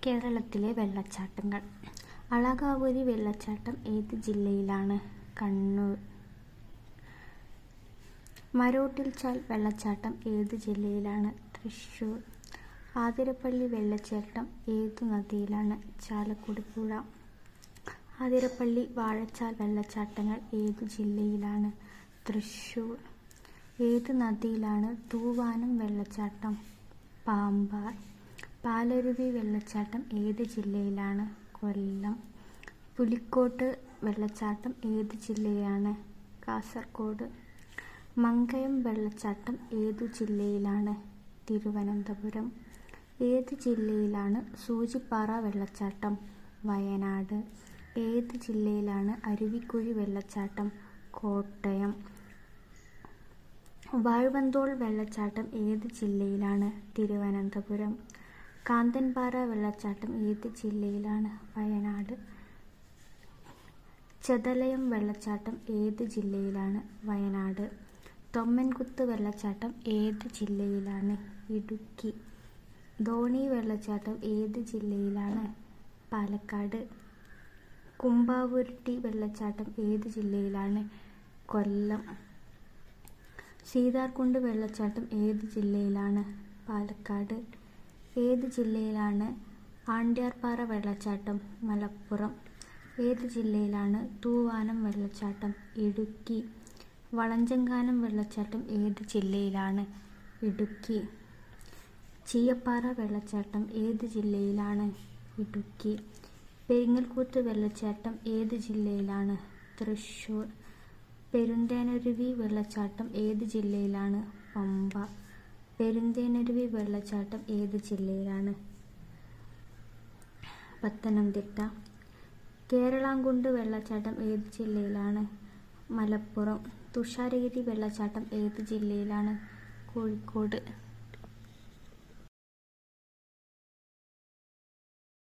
കേരളത്തിലെ വെള്ളച്ചാട്ടങ്ങൾ. അളകാപുരി വെള്ളച്ചാട്ടം ഏത് ജില്ലയിലാണ്? കണ്ണൂർ. മരോട്ടിൽച്ചാൽ വെള്ളച്ചാട്ടം ഏത് ജില്ലയിലാണ്? തൃശ്ശൂർ. ആതിരപ്പള്ളി വെള്ളച്ചാട്ടം ഏതു നദിയിലാണ്? ചാലക്കുടി പുഴ. ആതിരപ്പള്ളി വാഴച്ചാൽ വെള്ളച്ചാട്ടങ്ങൾ ഏതു ജില്ലയിലാണ്? തൃശ്ശൂർ. ഏത് നദിയിലാണ് തൂവാനം വെള്ളച്ചാട്ടം? പാമ്പാർ. പാലരുവി വെള്ളച്ചാട്ടം ഏത് ജില്ലയിലാണ്? കൊല്ലം. പുലിക്കോട്ട് വെള്ളച്ചാട്ടം ഏത് ജില്ലയാണ്? കാസർഗോഡ്. മങ്കയം വെള്ളച്ചാട്ടം ഏതു ജില്ലയിലാണ്? തിരുവനന്തപുരം. ഏത് ജില്ലയിലാണ് സൂചിപ്പാറ വെള്ളച്ചാട്ടം? വയനാട്. ഏത് ജില്ലയിലാണ് അരുവിക്കുഴി വെള്ളച്ചാട്ടം? കോട്ടയം. വാഴവന്തോൾ വെള്ളച്ചാട്ടം ഏത് ജില്ലയിലാണ്? തിരുവനന്തപുരം. കാന്തൻപാറ വെള്ളച്ചാട്ടം ഏത് ജില്ലയിലാണ്? വയനാട്. ചെതലയം വെള്ളച്ചാട്ടം ഏത് ജില്ലയിലാണ്? വയനാട്. തൊമ്മൻകുത്ത് വെള്ളച്ചാട്ടം ഏത് ജില്ലയിലാണ്? ഇടുക്കി. ധോണി വെള്ളച്ചാട്ടം ഏത് ജില്ലയിലാണ്? പാലക്കാട്. കുംഭാവുരുട്ടി വെള്ളച്ചാട്ടം ഏത് ജില്ലയിലാണ്? കൊല്ലം. സീതാർകുണ്ട് വെള്ളച്ചാട്ടം ഏത് ജില്ലയിലാണ്? പാലക്കാട്. ഏത് ജില്ലയിലാണ് ആണ്ട്യാർപ്പാറ വെള്ളച്ചാട്ടം? മലപ്പുറം. ഏത് ജില്ലയിലാണ് തൂവാനം വെള്ളച്ചാട്ടം? ഇടുക്കി. വളഞ്ചങ്കാനം വെള്ളച്ചാട്ടം ഏത് ജില്ലയിലാണ്? ഇടുക്കി. ചീയപ്പാറ വെള്ളച്ചാട്ടം ഏത് ജില്ലയിലാണ്? ഇടുക്കി. പെരിങ്ങൽകുത്ത് വെള്ളച്ചാട്ടം ഏത് ജില്ലയിലാണ്? തൃശ്ശൂർ. പെരുന്തേനരുവി വെള്ളച്ചാട്ടം ഏത് ജില്ലയിലാണ്? പമ്പ. പെരുന്തേനരുവി വെള്ളച്ചാട്ടം ഏത് ജില്ലയിലാണ്? പത്തനംതിട്ട. കേരളാംകുണ്ട് വെള്ളച്ചാട്ടം ഏത് ജില്ലയിലാണ്? മലപ്പുറം. തുഷാരഗിരി വെള്ളച്ചാട്ടം ഏത് ജില്ലയിലാണ്? കോഴിക്കോട്.